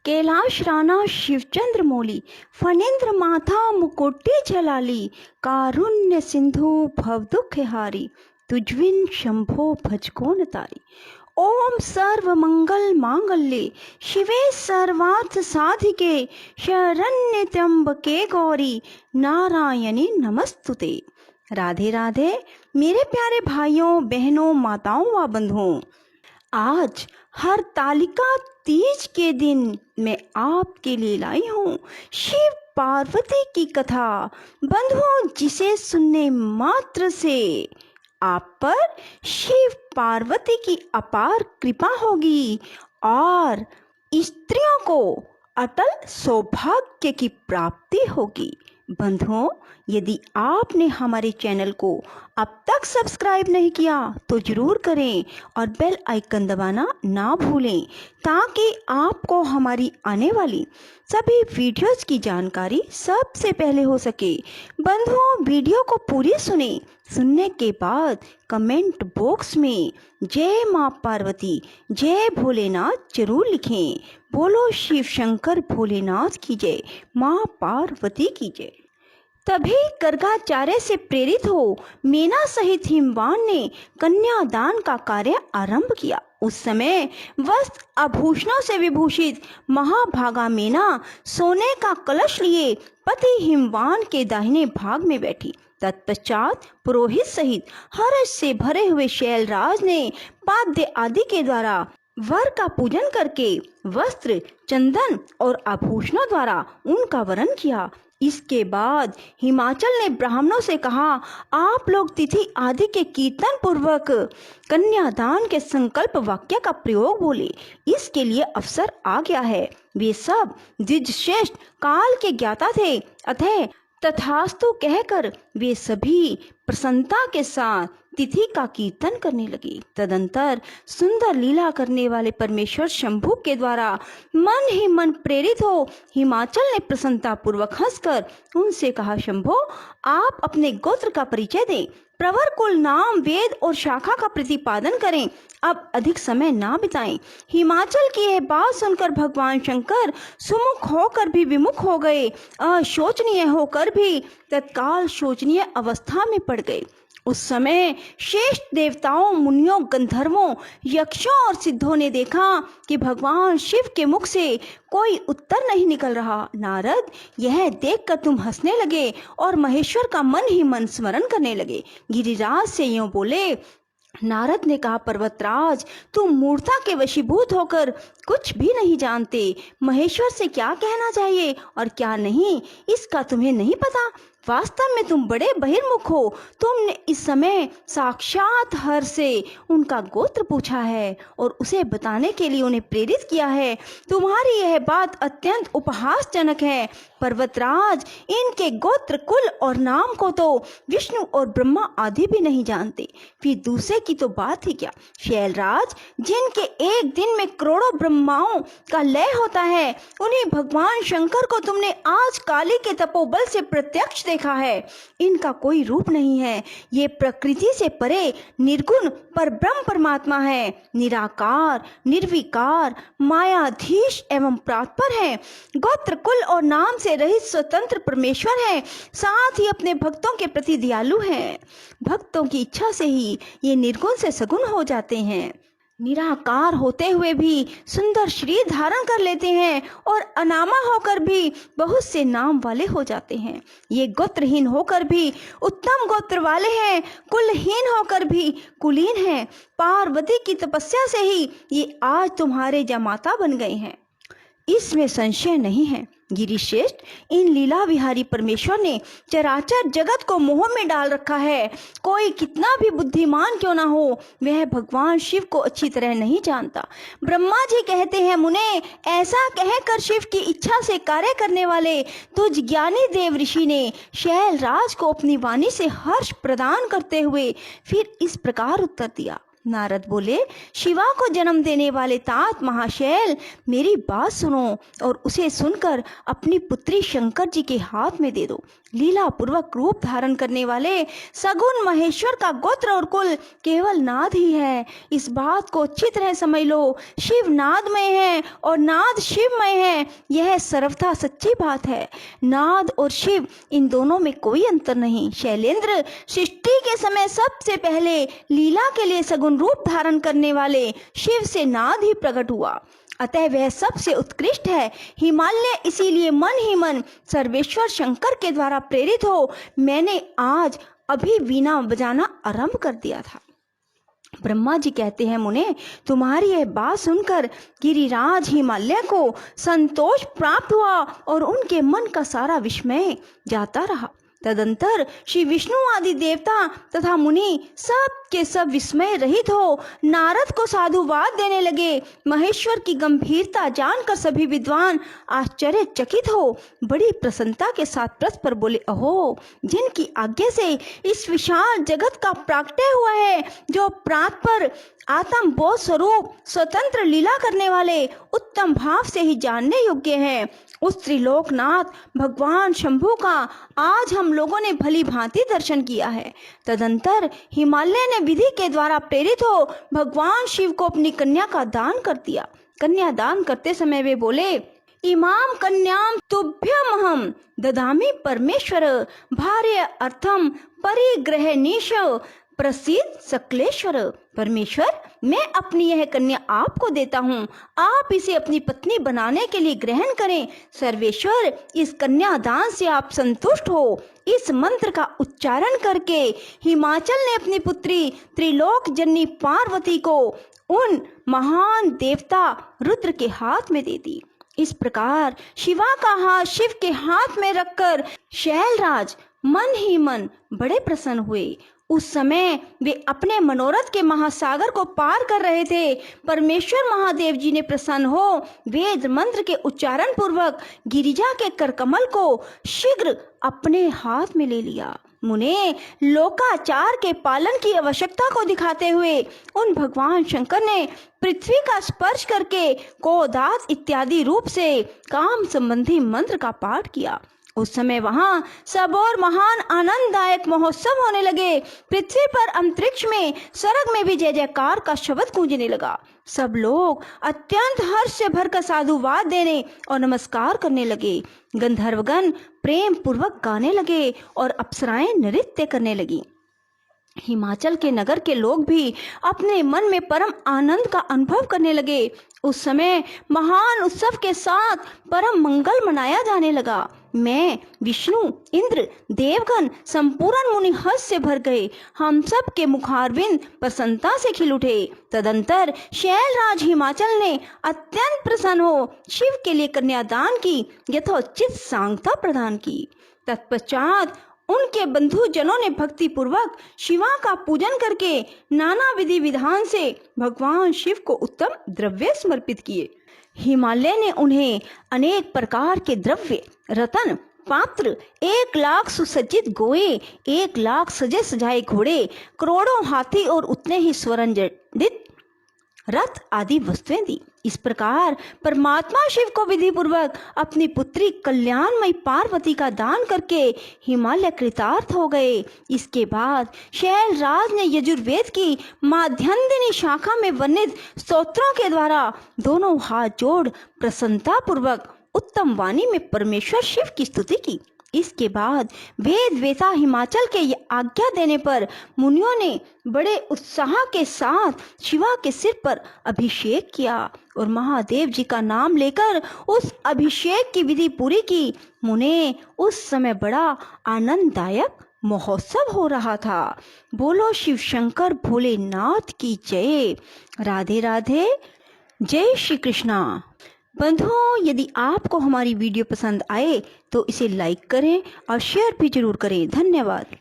कैलाश राणा शिवचंद्र मौली फणींद्र माथा मुकुट्टी झलाली कारुण्य सिंधु भवदुख हारी तुझविन शंभो भज कौन तारी। ओम सर्व मंगल मांगल्ये शिवे सर्वार्थ साधिके शरण्य त्र्यंबके गौरी नारायणी नमस्तुते। राधे राधे मेरे प्यारे भाइयों बहनों माताओं व बंधुओं, आज हरतालिका तीज के दिन मैं आपके लिए लाई हूँ शिव पार्वती की कथा। बंधुओं, जिसे सुनने मात्र से आप पर शिव पार्वती की अपार कृपा होगी और स्त्रियों को अटल सौभाग्य की प्राप्ति होगी। बंधुओं, यदि आपने हमारे चैनल को अब तक सब्सक्राइब नहीं किया तो जरूर करें और बेल आइकन दबाना ना भूलें ताकि आपको हमारी आने वाली सभी वीडियोस की जानकारी सबसे पहले हो सके। बंधुओं, वीडियो को पूरी सुने। सुनने के बाद कमेंट बॉक्स में जय माँ पार्वती जय भोलेनाथ जरूर लिखें। बोलो शिव शंकर भोलेनाथ की जय, माँ पार्वती की जय। तभी गर्गाचार्य से प्रेरित हो मीना सहित हिमवान ने कन्यादान का कार्य आरंभ किया। उस समय वस्त्र आभूषणों से विभूषित महाभागा मीना सोने का कलश लिए पति हिमवान के दाहिने भाग में बैठी। तत्पश्चात पुरोहित सहित हर्ष से भरे हुए शैलराज ने पाद्य आदि के द्वारा वर का पूजन करके वस्त्र, चंदन और आभूषणों द्वारा उनका वरण किया। इसके बाद हिमाचल ने ब्राह्मणों से कहा, आप लोग तिथि आदि के कीर्तन पूर्वक कन्यादान के संकल्प वाक्य का प्रयोग बोले, इसके लिए अवसर आ गया है। वे सब द्विजश्रेष्ठ काल के ज्ञाता थे, अतः तथास्तु कहकर वे सभी प्रसन्नता के साथ तिथि का कीर्तन करने लगे। तदंतर सुंदर लीला करने वाले परमेश्वर शंभु के द्वारा मन ही मन प्रेरित हो हिमाचल ने प्रसन्नता पूर्वक हंसकर उनसे कहा, शंभो, आप अपने गोत्र का परिचय दें, प्रवर कुल, नाम, वेद और शाखा का प्रतिपादन करें। अब अधिक समय ना बिताएं। हिमाचल की यह बात सुनकर भगवान शंकर सुमुख होकर भी विमुख हो गए, अशोचनीय होकर भी तत्काल शोचनीय अवस्था में पड़ गए। उस समय श्रेष्ठ देवताओं, मुनियों, गंधर्वों, यक्षों और सिद्धों ने देखा कि भगवान शिव के मुख से कोई उत्तर नहीं निकल रहा। नारद यह देखकर तुम हंसने लगे और महेश्वर का मन ही मन स्मरण करने लगे। गिरिराज से यूं बोले, नारद ने कहा, पर्वतराज, तुम मूर्ता के वशीभूत होकर कुछ भी नहीं जानते। महेश्वर से क्या कहना चाहिए और क्या नहीं, इसका तुम्हें नहीं पता। वास्तव में तुम बड़े बहिर्मुख हो। तुमने इस समय साक्षात हर से उनका गोत्र पूछा है और उसे बताने के लिए उन्हें प्रेरित किया है। तुम्हारी यह बात अत्यंत उपहासजनक है। पर्वतराज, इनके गोत्र, कुल और नाम को तो विष्णु और ब्रह्मा आदि भी नहीं जानते, फिर दूसरे की तो बात ही क्या। शैलराज, जिनके एक दिन में करोड़ों ब्रह्माओं का लय होता है, उन्हीं भगवान शंकर को तुमने आज काली के तपोबल से प्रत्यक्ष देखा है। इनका कोई रूप नहीं है। ये प्रकृति से परे निर्गुण पर ब्रह्म परमात्मा है, निराकार, निर्विकार, मायाधीश एवं प्रातपर है। गोत्र, कुल और नाम से रहित स्वतंत्र परमेश्वर है। साथ ही अपने भक्तों के प्रति दयालु हैं। भक्तों की इच्छा से ही ये निर्गुण से सगुण हो जाते हैं। निराकार होते हुए भी सुंदर शरीर धारण कर लेते हैं और अनामा होकर भी बहुत से नाम वाले हो जाते हैं। ये गोत्रहीन होकर भी उत्तम गोत्र वाले हैं, कुलहीन होकर भी कुलीन हैं। पार्वती की तपस्या से ही ये आज तुम्हारे जमाता बन गए हैं, इसमें संशय नहीं है। गिरिश्रेष्ठ, इन लीला विहारी परमेश्वर ने चराचर जगत को मोह में डाल रखा है। कोई कितना भी बुद्धिमान क्यों ना हो, वह भगवान शिव को अच्छी तरह नहीं जानता। ब्रह्मा जी कहते हैं, मुने, ऐसा कहकर शिव की इच्छा से कार्य करने वाले तुझ ज्ञानी देव ऋषि ने शैलराज को अपनी वाणी से हर्ष प्रदान करते हुए फिर इस प्रकार उत्तर दिया, नारद बोले, शिवा को जन्म देने वाले तात महाशैल, मेरी बात सुनो और उसे सुनकर अपनी पुत्री शंकर जी के हाथ में दे दो। लीला पूर्वक रूप धारण करने वाले सगुण महेश्वर का गोत्र और कुल केवल नाद ही है। इस बात को अच्छी तरह समझ लो। शिव नादमय है और नाद शिवमय है, यह सर्वथा सच्ची बात है। नाद और शिव, इन दोनों में कोई अंतर नहीं। शैलेंद्र, सृष्टि के समय सबसे पहले लीला के लिए सगुण रूप धारण करने वाले शिव से नाद ही प्रकट हुआ, अतः वह सबसे उत्कृष्ट है। हिमालय इसीलिए मन ही मन सर्वेश्वर शंकर के द्वारा प्रेरित हो मैंने आज अभी वीणा बजाना आरंभ कर दिया था। ब्रह्मा जी कहते हैं, मुने, तुम्हारी यह बात सुनकर गिरिराज हिमालय को संतोष प्राप्त हुआ और उनके मन का सारा विस्मय जाता रहा। तदंतर श्री विष्णु आदि देवता तथा मुनि सब के सब विस्मय रहित हो नारद को साधुवाद देने लगे। महेश्वर की गंभीरता जानकर सभी विद्वान आश्चर्यचकित हो बड़ी प्रसन्नता के साथ परस्पर बोले, अहो, जिनकी आज्ञा से इस विशाल जगत का प्राकट्य हुआ है, जो प्रातपर आत्म बोध स्वरूप स्वतंत्र लीला करने वाले उत्तम भाव से ही जानने योग्य है, उस त्रिलोकनाथ भगवान शंभु का आज हम लोगों ने भली भांति दर्शन किया है। तदंतर हिमालय ने विधि के द्वारा प्रेरित हो भगवान शिव को अपनी कन्या का दान कर दिया। कन्या दान करते समय वे बोले, इमाम कन्याम तुभ्यमहम ददामि परमेश्वर भार्य अर्थम परिग्रहणीश प्रसिद्ध सकलेश्वर। परमेश्वर, मैं अपनी यह कन्या आपको देता हूँ, आप इसे अपनी पत्नी बनाने के लिए ग्रहण करें। सर्वेश्वर, इस कन्या दान से आप संतुष्ट हो। इस मंत्र का उच्चारण करके हिमाचल ने अपनी पुत्री त्रिलोक जननी पार्वती को उन महान देवता रुद्र के हाथ में दे दी। इस प्रकार शिवा का हाथ शिव के हाथ में रखकर शैलराज मन ही मन बड़े प्रसन्न हुए। उस समय वे अपने मनोरथ के महासागर को पार कर रहे थे। परमेश्वर महादेव जी ने प्रसन्न हो वेद मंत्र के उच्चारण पूर्वक गिरिजा के करकमल को शीघ्र अपने हाथ में ले लिया। मुने, लोकाचार के पालन की आवश्यकता को दिखाते हुए उन भगवान शंकर ने पृथ्वी का स्पर्श करके कोदात इत्यादि रूप से काम संबंधी मंत्र का पाठ किया। उस समय वहां सब और महान आनंददायक महोत्सव होने लगे। पृथ्वी पर, अंतरिक्ष में, स्वर्ग में भी जय जयकार का शब्द गूंजने लगा। सब लोग अत्यंत हर्ष से भरकर साधुवाद देने और नमस्कार करने लगे। गंधर्वगण प्रेम पूर्वक गाने लगे और अप्सराएं नृत्य करने लगी। हिमाचल के नगर के लोग भी अपने मन में परम आनंद का अनुभव करने लगे। उस समय महान उत्सव के साथ परम मंगल मनाया जाने लगा। मैं, विष्णु, इंद्र, देवगण संपूर्ण मुनि हर्ष से भर गए। हम सब के मुखारविंद प्रसन्नता से खिल उठे। तदंतर शैलराज हिमाचल ने अत्यंत प्रसन्न हो शिव के लिए कन्यादान की यथोचित सांगता प्रदान की। तत्पश्चात उनके बंधु जनों ने भक्ति पूर्वक शिवा का पूजन करके नाना विधि विधान से भगवान शिव को उत्तम द्रव्य समर्पित किए। हिमालय ने उन्हें अनेक प्रकार के द्रव्य, रतन, पात्र, 1 लाख सुसज्जित गोए, 1 लाख सजे सजाए घोड़े, करोड़ों हाथी और उतने ही स्वर्णजड़ित रथ आदि वस्तुएं दी। इस प्रकार परमात्मा शिव को विधि पूर्वक अपनी पुत्री कल्याणमयी पार्वती का दान करके हिमालय कृतार्थ हो गए। इसके बाद शैलराज ने यजुर्वेद की माध्यन्दिनी शाखा में वर्णित स्तोत्रों के द्वारा दोनों हाथ जोड़ प्रसन्नता पूर्वक उत्तम वाणी में परमेश्वर शिव की स्तुति की। इसके बाद वेद वेता हिमाचल के आज्ञा देने पर मुनियों ने बड़े उत्साह के साथ शिवा के सिर पर अभिषेक किया और महादेव जी का नाम लेकर उस अभिषेक की विधि पूरी की। मुने, उस समय बड़ा आनंददायक महोत्सव हो रहा था। बोलो शिव शंकर भोलेनाथ की जय। राधे राधे। जय श्री कृष्णा। बंधुओं, यदि आपको हमारी वीडियो पसंद आए तो इसे लाइक करें और शेयर भी जरूर करें। धन्यवाद।